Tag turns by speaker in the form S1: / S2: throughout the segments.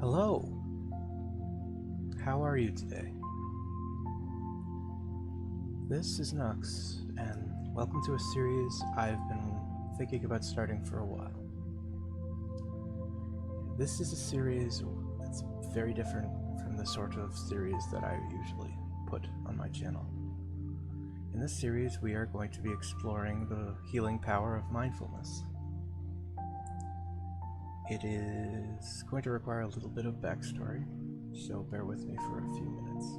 S1: Hello! How are you today? This is Nux, and welcome to a series I've been thinking about starting for a while. This is a series that's very different from the sort of series that I usually put on my channel. In this series, we are going to be exploring the healing power of mindfulness. It is going to require a little bit of backstory, so bear with me for a few minutes.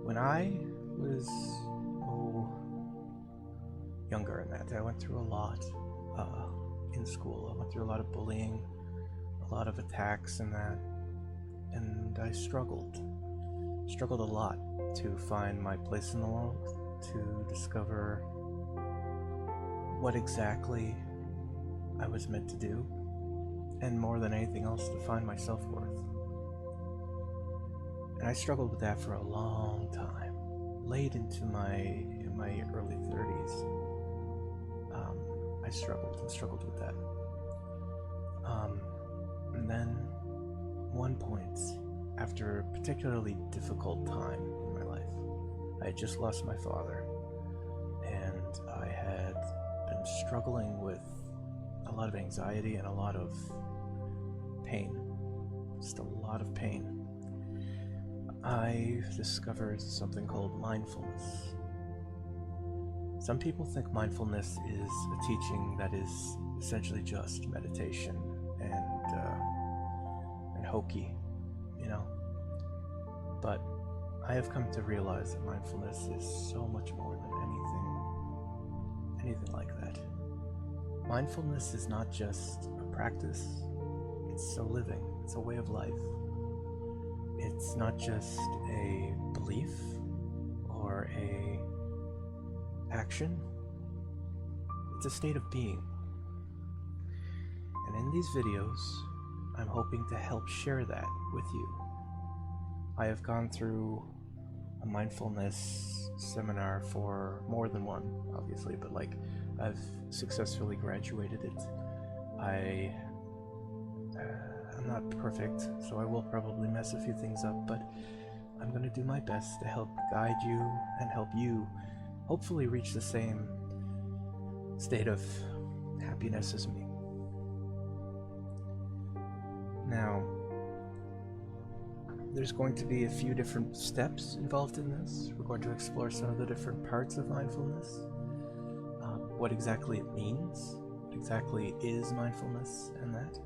S1: When I was younger in that, I went through a lot in school. I went through a lot of bullying, a lot of attacks and that, and I struggled a lot to find my place in the world, to discover what exactly I was meant to do, and more than anything else, to find my self-worth. And I struggled with that for a long time, late into my early 30s. I struggled with that. And then, one point, after a particularly difficult time in my life, I had just lost my father, and I had been struggling with a lot of anxiety and a lot of pain. Just a lot of pain. I discovered something called mindfulness. Some people think mindfulness is a teaching that is essentially just meditation and hokey, you know. But I have come to realize that mindfulness is so much more than anything like that. Mindfulness is not just a practice, it's a living, it's a way of life. It's not just a belief or a action, it's a state of being. And in these videos, I'm hoping to help share that with you. I have gone through a mindfulness seminar for more than one, obviously, but I've successfully graduated it. I'm not perfect, so I will probably mess a few things up, but I'm going to do my best to help guide you and help you hopefully reach the same state of happiness as me. Now, there's going to be a few different steps involved in this. We're going to explore some of the different parts of mindfulness, what exactly it means, what exactly is mindfulness, and that,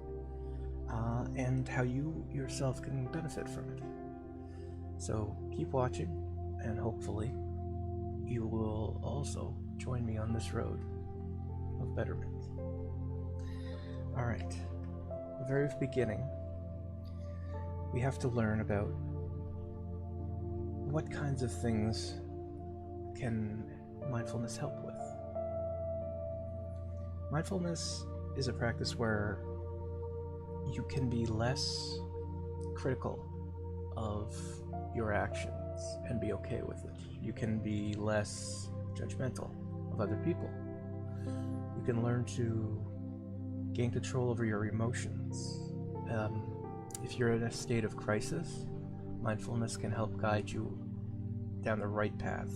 S1: and how you yourself can benefit from it. So keep watching, and hopefully you will also join me on this road of betterment. Alright, the very beginning, we have to learn about what kinds of things can mindfulness help with. Mindfulness is a practice where you can be less critical of your actions and be okay with it. You can be less judgmental of other people. You can learn to gain control over your emotions. If you're in a state of crisis, mindfulness can help guide you down the right path.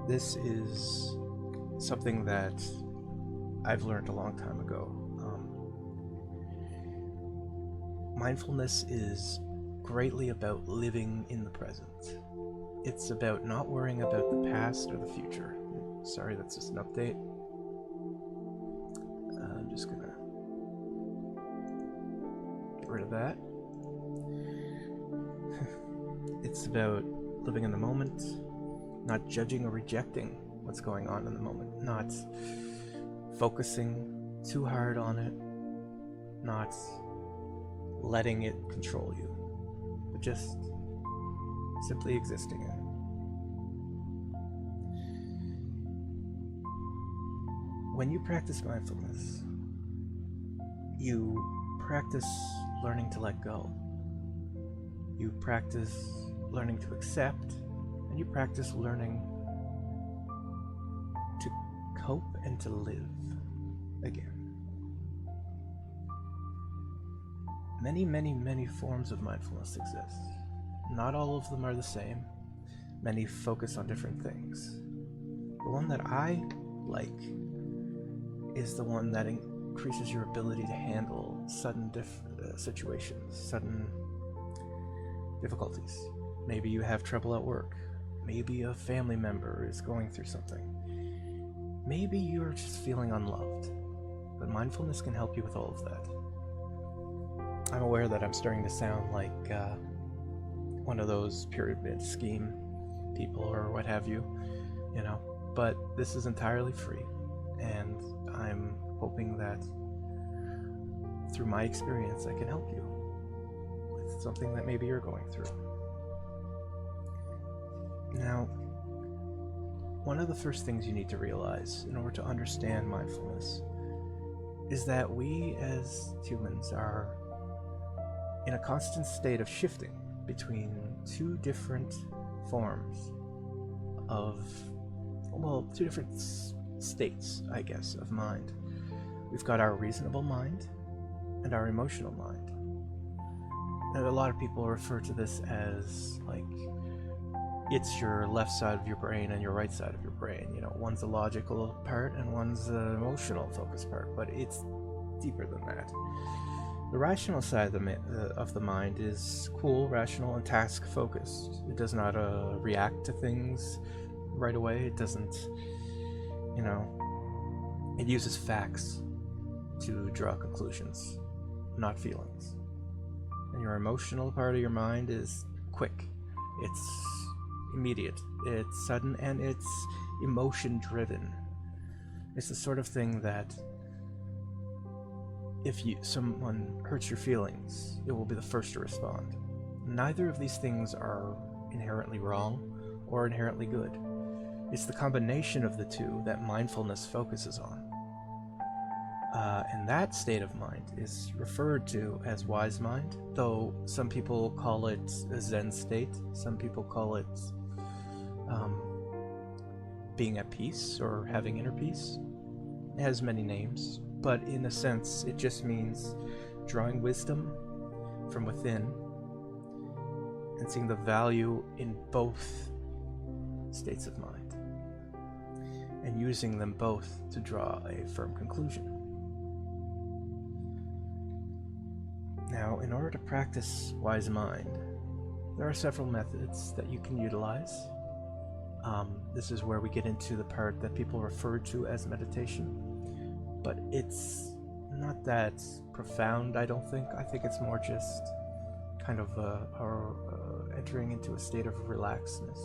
S1: This is something that I've learned a long time ago. Mindfulness is greatly about living in the present. It's about not worrying about the past or the future. Sorry, that's just an update. I'm just gonna get rid of that. It's about living in the moment, not judging or rejecting what's going on in the moment, not focusing too hard on it, not letting it control you, but just simply existing in it. When you practice mindfulness, you practice learning to let go. You practice learning to accept, and you practice learning to cope and to live again. Many, many, many forms of mindfulness exist. Not all of them are the same. Many focus on different things. The one that I like is the one that increases your ability to handle sudden situations, sudden difficulties. Maybe you have trouble at work. Maybe a family member is going through something. Maybe you're just feeling unloved. But mindfulness can help you with all of that. I'm aware that I'm starting to sound like one of those pyramid scheme people or what have you, but this is entirely free, and I'm hoping that through my experience I can help you with something that maybe you're going through. Now, one of the first things you need to realize in order to understand mindfulness is that we as humans are in a constant state of shifting between two different forms of, two different states, I guess, of mind. We've got our reasonable mind and our emotional mind. And a lot of people refer to this as like it's your left side of your brain and your right side of your brain. One's the logical part and one's the emotional focus part, but it's deeper than that. The rational side of the mind is cool, rational, and task-focused. It does not react to things right away. It doesn't, it uses facts to draw conclusions, not feelings. And your emotional part of your mind is quick. It's immediate. It's sudden, and it's emotion-driven. It's the sort of thing that if someone hurts your feelings, it will be the first to respond. Neither of these things are inherently wrong or inherently good. It's the combination of the two that mindfulness focuses on. And that state of mind is referred to as wise mind, though some people call it a Zen state, some people call it being at peace or having inner peace. It has many names, but in a sense it just means drawing wisdom from within and seeing the value in both states of mind and using them both to draw a firm conclusion. Now, in order to practice wise mind, there are several methods that you can utilize. This is where we get into the part that people refer to as meditation, but it's not that profound, I don't think. I think it's more just kind of entering into a state of relaxedness.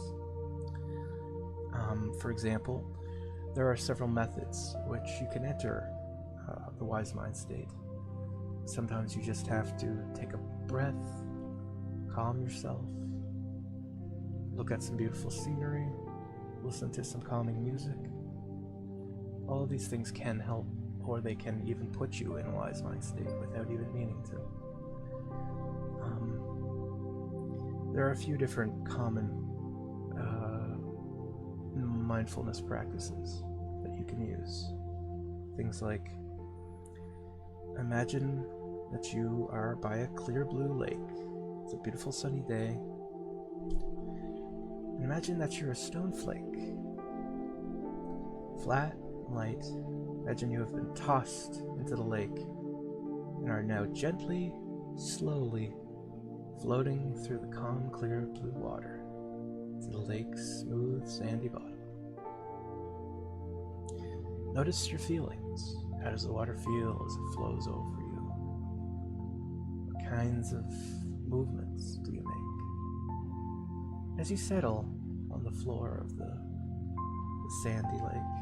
S1: For example, there are several methods which you can enter the wise mind state. Sometimes you just have to take a breath, calm yourself, look at some beautiful scenery, listen to some calming music. All of these things can help, or they can even put you in a wise mind state without even meaning to. There are a few different common mindfulness practices that you can use. Things like, imagine that you are by a clear blue lake. It's a beautiful sunny day. Imagine that you're a snowflake. Flat, light. Imagine you have been tossed into the lake and are now gently, slowly floating through the calm, clear blue water to the lake's smooth, sandy bottom. Notice your feelings. How does the water feel as it flows over you? What kinds of movements do you make? As you settle on the floor of the sandy lake,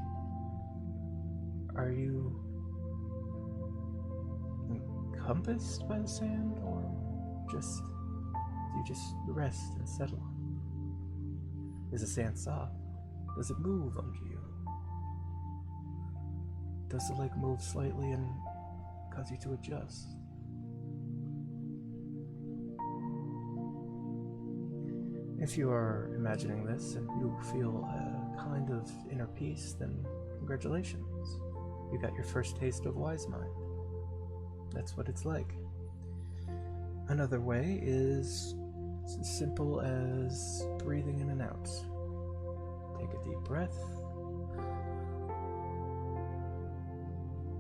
S1: are you encompassed by the sand, or do you just rest and settle? Is the sand soft? Does it move under you? Does the lake move slightly and cause you to adjust? If you are imagining this and you feel a kind of inner peace, then congratulations. You got your first taste of wise mind. That's what it's like. Another way is as simple as breathing in and out. Take a deep breath.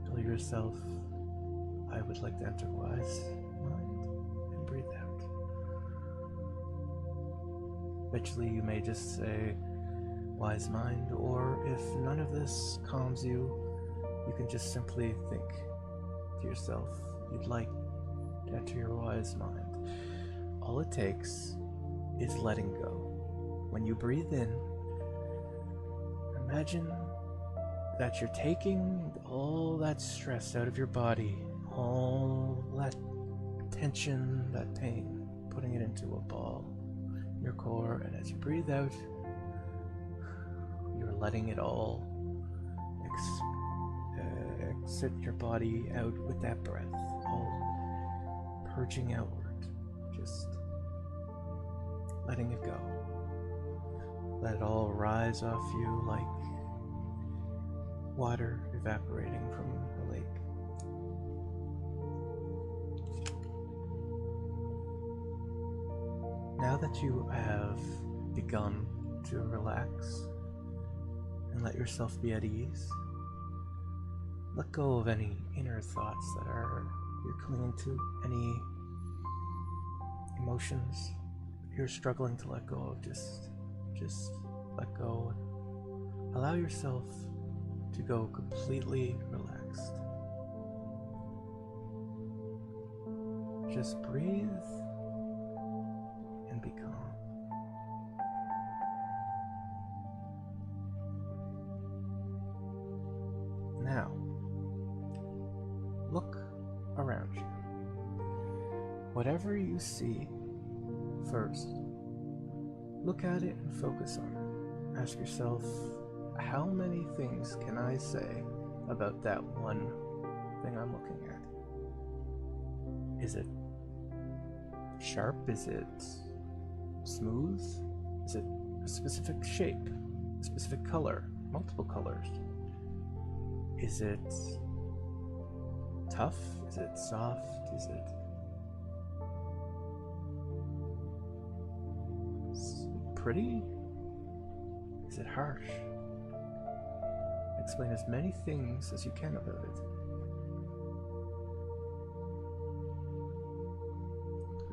S1: Tell yourself, I would like to enter wise mind, and breathe out. Eventually you may just say wise mind, or if none of this calms you, you can just simply think to yourself, you'd like to enter your wise mind. All it takes is letting go. When you breathe in, imagine that you're taking all that stress out of your body, all that tension, that pain, putting it into a ball in your core, and as you breathe out, you're letting it all exit your body out with that breath, all purging outward, just letting it go. Let it all rise off you like water evaporating from a lake. Now that you have begun to relax and let yourself be at ease, let go of any inner thoughts that you're clinging to, any emotions you're struggling to let go of. Just let go. Allow yourself to go completely relaxed. Just breathe and be calm. Now, look around you. Whatever you see, first, look at it and focus on it. Ask yourself, how many things can I say about that one thing I'm looking at? Is it sharp? Is it smooth? Is it a specific shape, a specific color, multiple colors? Is it tough? Is it soft? Is it pretty? Is it harsh? Explain as many things as you can about it.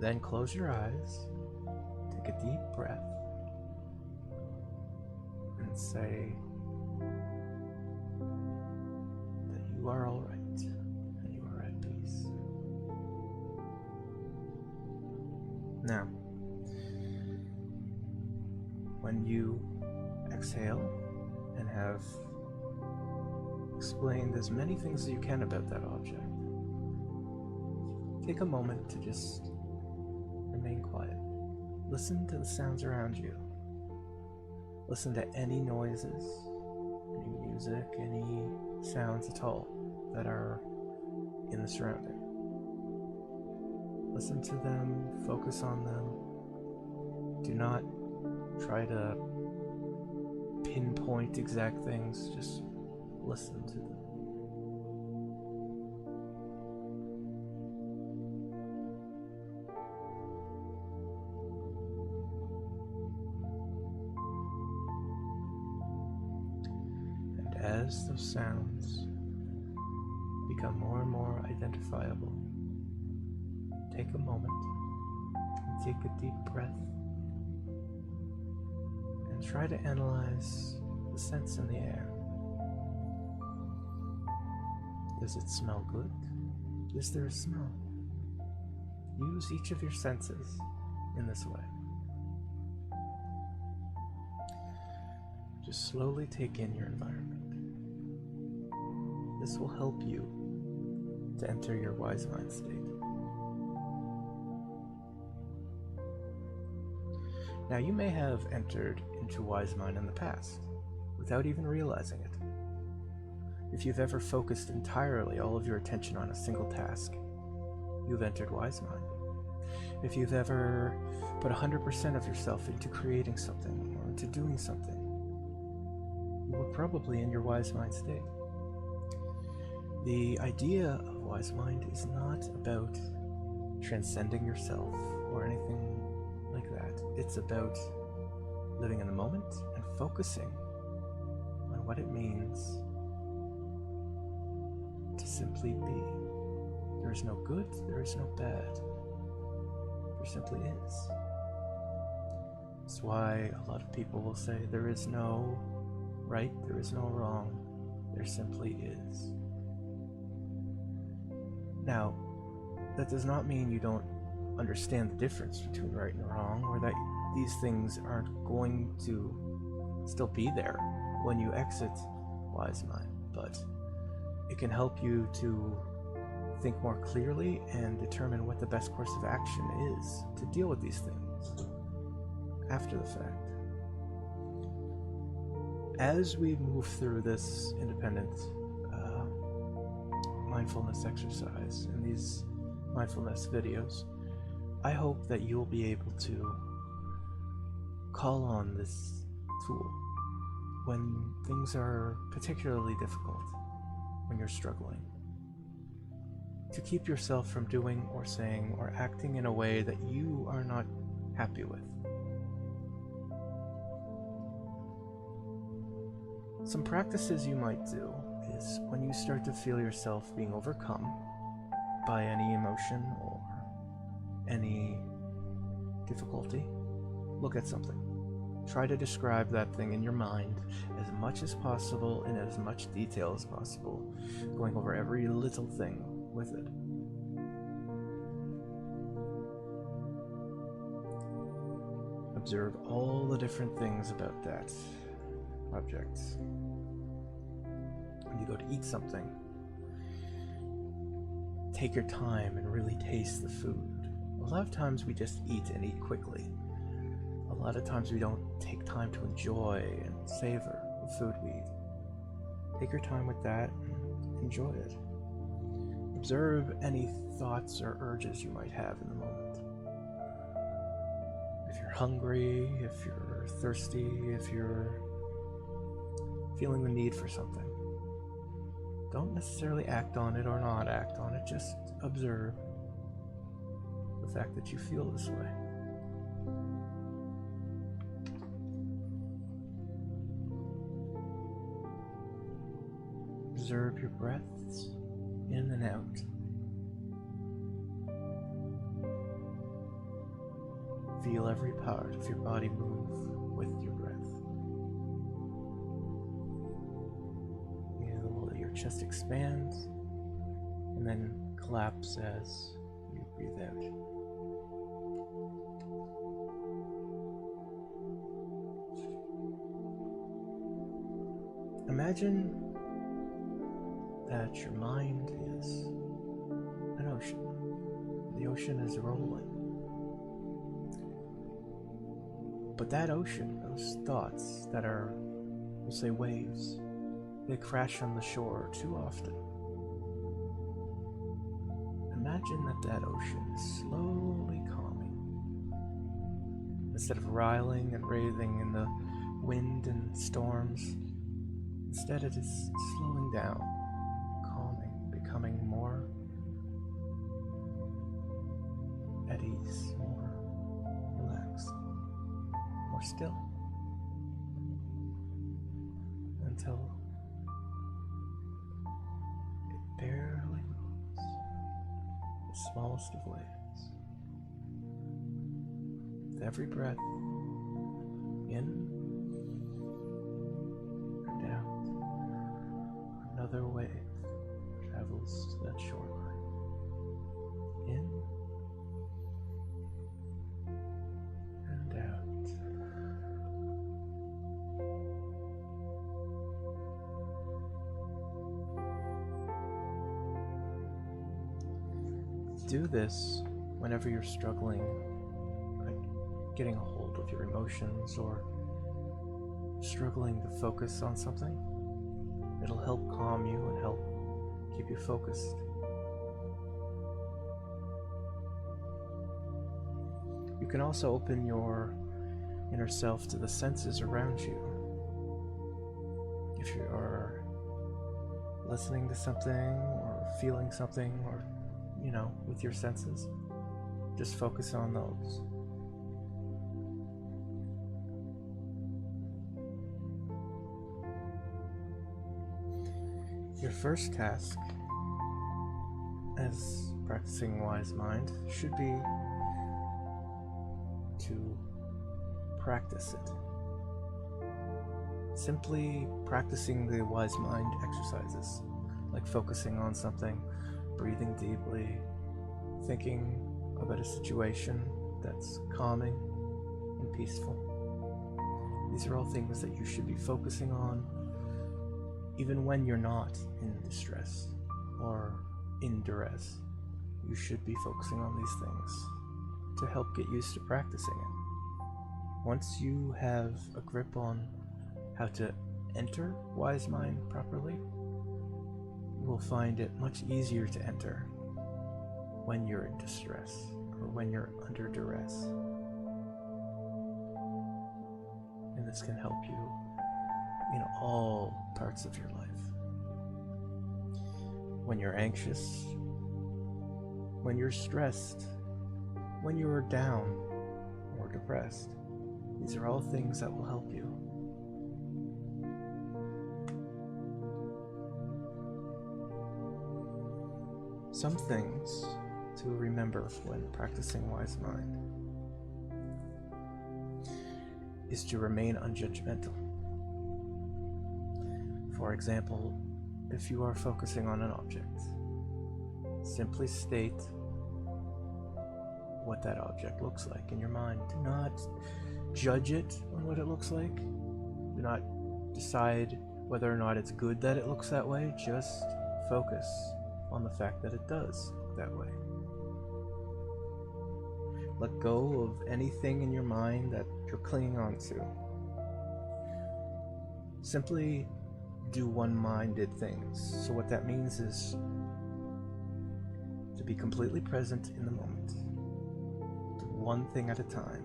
S1: Then close your eyes, take a deep breath, and say that you are all right and you are at peace. Now, when you exhale and have explained as many things as you can about that object, take a moment to just remain quiet. Listen to the sounds around you. Listen to any noises, any music, any sounds at all that are in the surrounding. Listen to them, focus on them. Do not try to pinpoint exact things, just listen to them. And as those sounds become more and more identifiable, take a moment and take a deep breath and try to analyze the sense in the air. Does it smell good? Is there a smell? Use each of your senses in this way. Just slowly take in your environment. This will help you to enter your wise mind state. Now, you may have entered into wise mind in the past without even realizing it. If you've ever focused entirely all of your attention on a single task, you've entered wise mind. If you've ever put 100% of yourself into creating something or into doing something, you were probably in your wise mind state. The idea of wise mind is not about transcending yourself or anything like that. It's about living in the moment and focusing on what it means to simply be. There is no good, there is no bad. There simply is. That's why a lot of people will say there is no right, there is no wrong, there simply is. Now, that does not mean you don't understand the difference between right and wrong, or that these things aren't going to still be there when you exit Wise Mind, but it can help you to think more clearly and determine what the best course of action is to deal with these things after the fact. As we move through this independent mindfulness exercise and these mindfulness videos, I hope that you'll be able to call on this tool when things are particularly difficult, when you're struggling, to keep yourself from doing or saying or acting in a way that you are not happy with. Some practices you might do is when you start to feel yourself being overcome by any emotion or any difficulty, look at something. Try to describe that thing in your mind as much as possible in as much detail as possible, going over every little thing with it. Observe all the different things about that object. When you go to eat something, take your time and really taste the food. A lot of times we just eat and eat quickly. A lot of times we don't take time to enjoy and savor the food we eat. Take your time with that and enjoy it. Observe any thoughts or urges you might have in the moment. If you're hungry, if you're thirsty, if you're feeling the need for something, don't necessarily act on it or not act on it, just observe the fact that you feel this way. Observe your breaths in and out. Feel every part of your body move with your breath. Feel your chest expand and then collapse as you breathe out. Imagine that your mind is an ocean. The ocean is rolling. But that ocean, those thoughts that are, we'll say, waves, they crash on the shore too often. Imagine that ocean is slowly calming. Instead of riling and raving in the wind and storms, instead it is slowing down, calming, becoming more at ease, more relaxed, more still, until it barely moves, the smallest of waves. With every breath, in and out, another wave travels to that shoreline. In and out. Do this whenever you're struggling, like getting a hold of your emotions or struggling to focus on something. It'll help calm you and help keep you focused. You can also open your inner self to the senses around you. If you are listening to something or feeling something, or with your senses, Just focus on those. Your first task as practicing wise mind should be to practice it. Simply practicing the wise mind exercises, like focusing on something, breathing deeply, thinking about a situation that's calming and peaceful. These are all things that you should be focusing on even when you're not in distress or in duress. You should be focusing on these things to help get used to practicing it. Once you have a grip on how to enter wise mind properly, you will find it much easier to enter when you're in distress or when you're under duress. And this can help you in all parts of your life. When you're anxious, when you're stressed, when you are down or depressed, these are all things that will help you. Some things to remember when practicing wise mind is to remain unjudgmental. For example, if you are focusing on an object, simply state what that object looks like in your mind. Do not judge it on what it looks like. Do not decide whether or not it's good that it looks that way. Just focus on the fact that it does look that way. Let go of anything in your mind that you're clinging on to. Simply do one-minded things. So what that means is to be completely present in the moment. Do one thing at a time.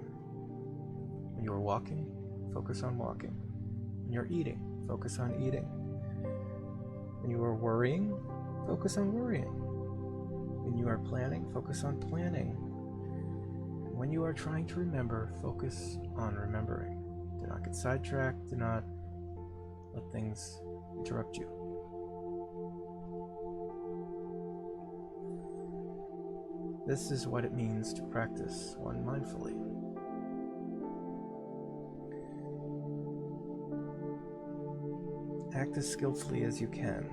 S1: When you're walking, focus on walking. When you're eating, focus on eating. When you are worrying, focus on worrying. When you are planning, focus on planning. When you are trying to remember, focus on remembering. Do not get sidetracked. Do not let things interrupt you. This is what it means to practice one mindfully. Act as skillfully as you can.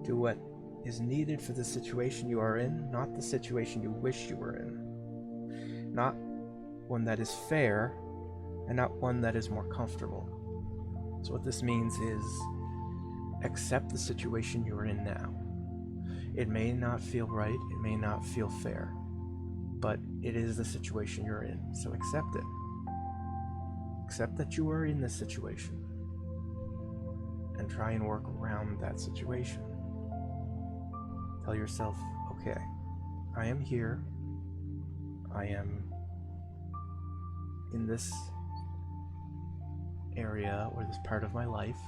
S1: Do what is needed for the situation you are in, not the situation you wish you were in. Not one that is fair, and not one that is more comfortable. So what this means is accept the situation you are in now. It may not feel right, it may not feel fair, but it is the situation you're in, so accept it. Accept that you are in this situation and try and work around that situation. Tell yourself, okay, I am here, I am in this area or this part of my life,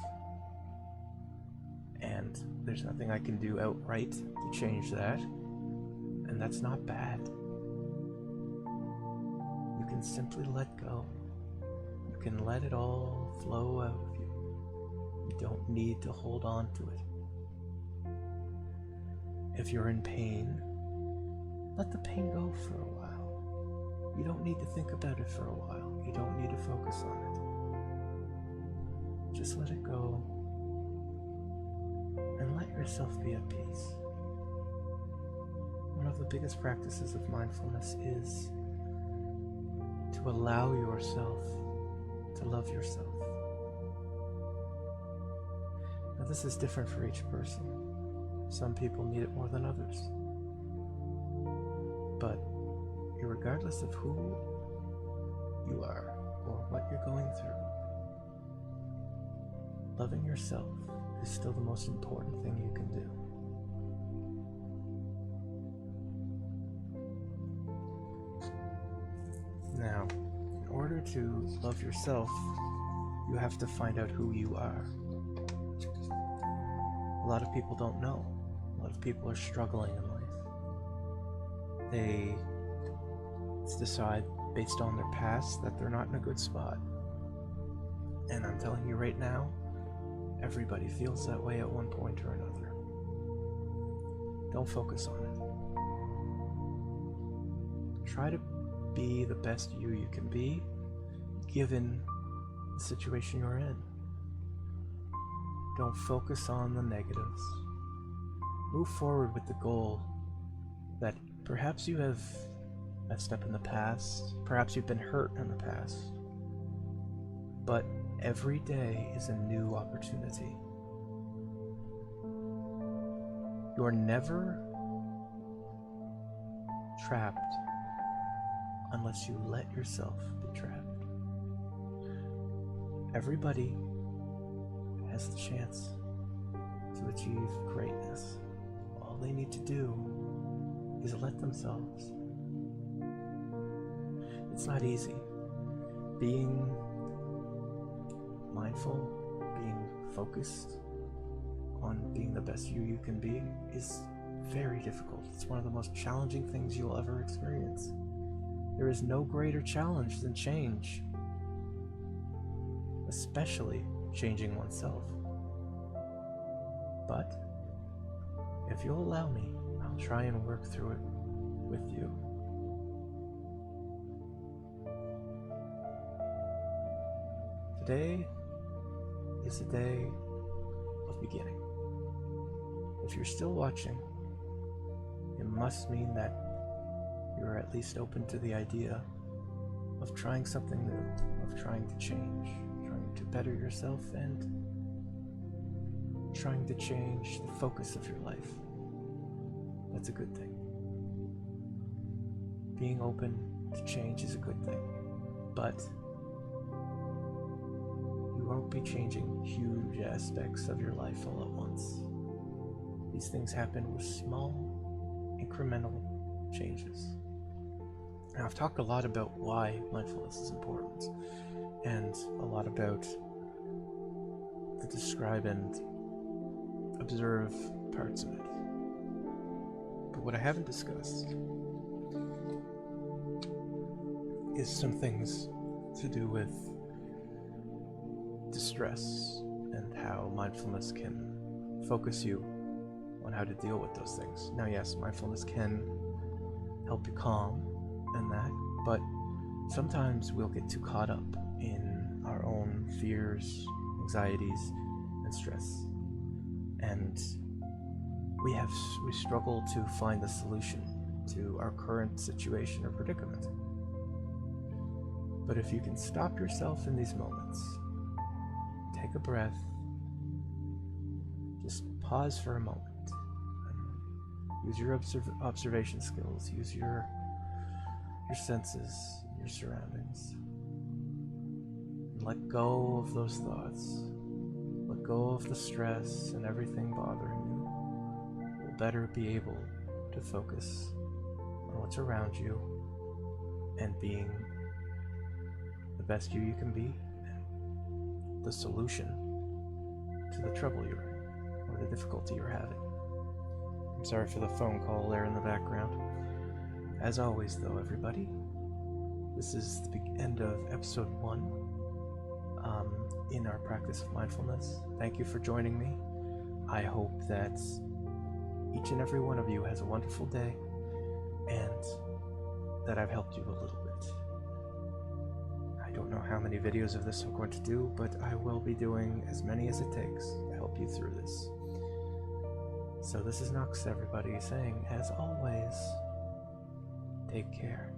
S1: and there's nothing I can do outright to change that, and that's not bad. You can simply let go. You can let it all flow out of you. You don't need to hold on to it. If you're in pain, let the pain go for a while. You don't need to think about it for a while. You don't need to focus on it. Just let it go and let yourself be at peace. One of the biggest practices of mindfulness is to allow yourself to love yourself. Now, this is different for each person. Some people need it more than others. But regardless of who you are or what you're going through, loving yourself is still the most important thing you can do. Now, in order to love yourself, you have to find out who you are. A lot of people don't know. A lot of people are struggling in life. They decide based on their past that they're not in a good spot. And I'm telling you right now, everybody feels that way at one point or another. Don't focus on it. Try to be the best you can be, given the situation you're in. Don't focus on the negatives. Move forward with the goal that perhaps you have messed up in the past, perhaps you've been hurt in the past, but every day is a new opportunity. You're never trapped unless you let yourself be trapped. Everybody has the chance to achieve greatness. All they need to do is let themselves. It's not easy. Being mindful, being focused on being the best you can be is very difficult. It's one of the most challenging things you'll ever experience. There is no greater challenge than change, especially changing oneself. But if you'll allow me, I'll try and work through it with you. Today is a day of beginning. If you're still watching, it must mean that you're at least open to the idea of trying something new, of trying to change, trying to better yourself, and trying to change the focus of your life. That's a good thing. Being open to change is a good thing, but you won't be changing huge aspects of your life all at once. These things happen with small, incremental changes. Now, I've talked a lot about why mindfulness is important, and a lot about the describe and observe parts of it. But what I haven't discussed is some things to do with distress and how mindfulness can focus you on how to deal with those things. Now, yes, mindfulness can help you calm and that, but sometimes we'll get too caught up in our own fears, anxieties, and stress, and we struggle to find the solution to our current situation or predicament. But if you can stop yourself in these moments, take a breath, just pause for a moment, use your observation skills, use your senses, your surroundings, and let go of those thoughts, let go of the stress and everything bothering you, you'll better be able to focus on what's around you and being the best you can be, and the solution to the trouble you're in, or the difficulty you're having. I'm sorry for the phone call there in the background. As always, though, everybody, this is the end of episode 1 in our practice of mindfulness. Thank you for joining me. I hope that each and every one of you has a wonderful day, and that I've helped you a little bit. I don't know how many videos of this I'm going to do, but I will be doing as many as it takes to help you through this. So this is Knox, everybody, saying, as always, take care.